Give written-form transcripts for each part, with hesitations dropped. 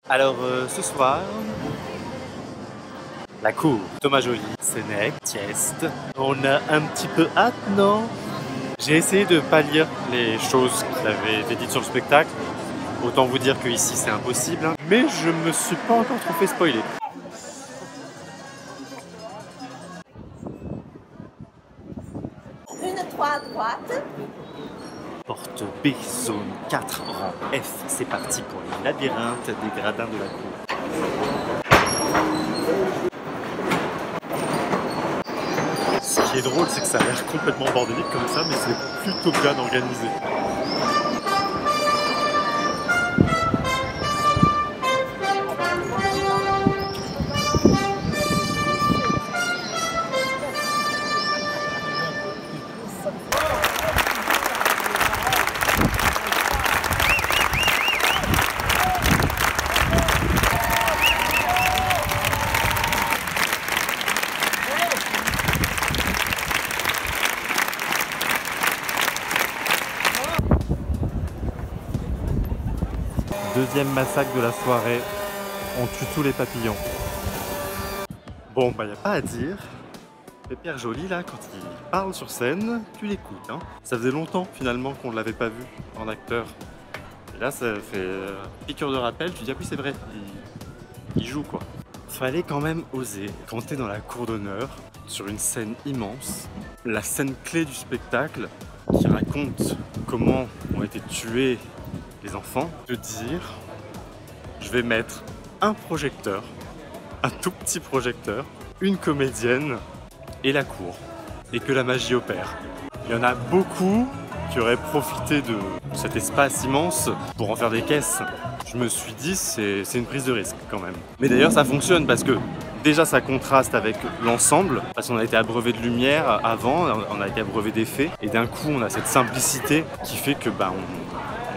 Alors ce soir, la cour, Thomas Joly, Sénèque, Tieste. On a un petit peu hâte, non? J'ai essayé de pas lire les choses qui avaient été dites sur le spectacle. Autant vous dire que ici c'est impossible, hein. Mais je me suis pas encore trop fait spoiler. Une 3 à droite. Porte B, zone 4, rang F. C'est parti pour le labyrinthe des gradins de la cour. Ce qui est drôle, c'est que ça a l'air complètement bordélique comme ça, mais c'est plutôt bien organisé. Deuxième massacre de la soirée, on tue tous les papillons. Bon, bah y a pas à dire. Pépère Joly, là, quand il parle sur scène, tu l'écoutes, hein. Ça faisait longtemps, finalement, qu'on ne l'avait pas vu en acteur. Et là, ça fait piqûre de rappel, tu dis, ah oui, c'est vrai, il joue, quoi. Fallait quand même oser. Quand t'es dans la cour d'honneur, sur une scène immense, la scène clé du spectacle, qui raconte comment ont été tués les enfants, de dire je vais mettre un projecteur, un tout petit projecteur, une comédienne et la cour, et que la magie opère. Il y en a beaucoup qui auraient profité de cet espace immense pour en faire des caisses. Je me suis dit c'est une prise de risque quand même. Mais d'ailleurs ça fonctionne parce que déjà ça contraste avec l'ensemble, parce qu'on a été abreuvé de lumière avant, on a été abreuvé d'effets, et d'un coup on a cette simplicité qui fait que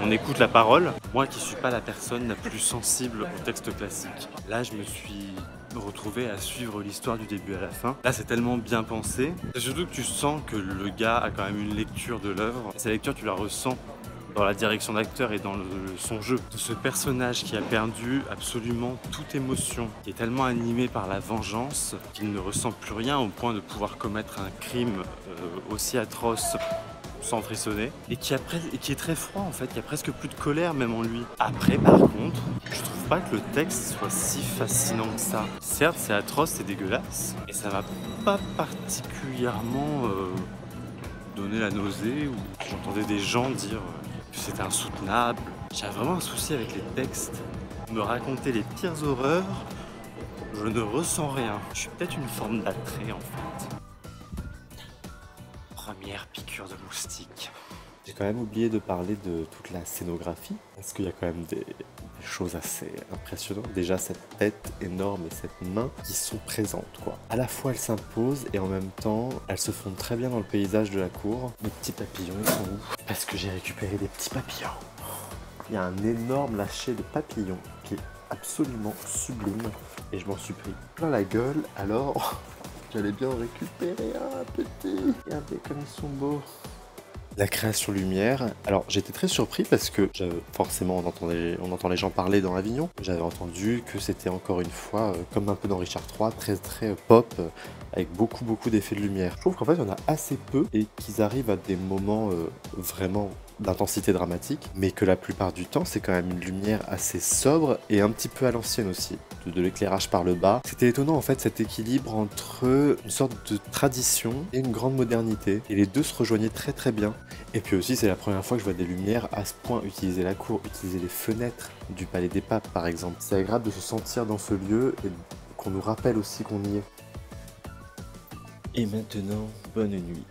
on écoute la parole. Moi qui suis pas la personne la plus sensible au texte classique, là je me suis retrouvé à suivre l'histoire du début à la fin. Là c'est tellement bien pensé, c'est surtout que tu sens que le gars a quand même une lecture de l'œuvre. Sa lecture tu la ressens dans la direction d'acteur et dans son jeu. De ce personnage qui a perdu absolument toute émotion, qui est tellement animé par la vengeance qu'il ne ressent plus rien au point de pouvoir commettre un crime aussi atroce sans frissonner, et qui est très froid en fait, il y a presque plus de colère même en lui. Après par contre, je trouve pas que le texte soit si fascinant que ça. Certes c'est atroce, c'est dégueulasse, et ça m'a pas particulièrement donné la nausée, ou j'entendais des gens dire que c'était insoutenable. J'avais vraiment un souci avec les textes. Me raconter les pires horreurs, je ne ressens rien. Je suis peut-être une forme d'attrait en fait. Première piqûre de moustique. J'ai quand même oublié de parler de toute la scénographie, parce qu'il y a quand même des choses assez impressionnantes. Déjà cette tête énorme et cette main qui sont présentes, quoi. À la fois elles s'imposent et en même temps elles se fondent très bien dans le paysage de la cour. Mes petits papillons, ils sont où? Parce que j'ai récupéré des petits papillons. Il y a un énorme lâcher de papillons qui est absolument sublime, et je m'en suis pris plein la gueule, alors j'allais bien en récupérer un petit. Regardez comme ils sont beaux. La création lumière. Alors j'étais très surpris parce que forcément on entend les gens parler dans Avignon. J'avais entendu que c'était encore une fois, comme un peu dans Richard III, très pop, avec beaucoup d'effets de lumière. Je trouve qu'en fait il y en a assez peu et qu'ils arrivent à des moments vraiment d'intensité dramatique, mais que la plupart du temps c'est quand même une lumière assez sobre et un petit peu à l'ancienne aussi, de l'éclairage par le bas. C'était étonnant en fait cet équilibre entre une sorte de tradition et une grande modernité, et les deux se rejoignaient très bien. Et puis aussi c'est la première fois que je vois des lumières à ce point utiliser la cour, utiliser les fenêtres du Palais des Papes par exemple. C'est agréable de se sentir dans ce lieu et qu'on nous rappelle aussi qu'on y est. Et maintenant, bonne nuit.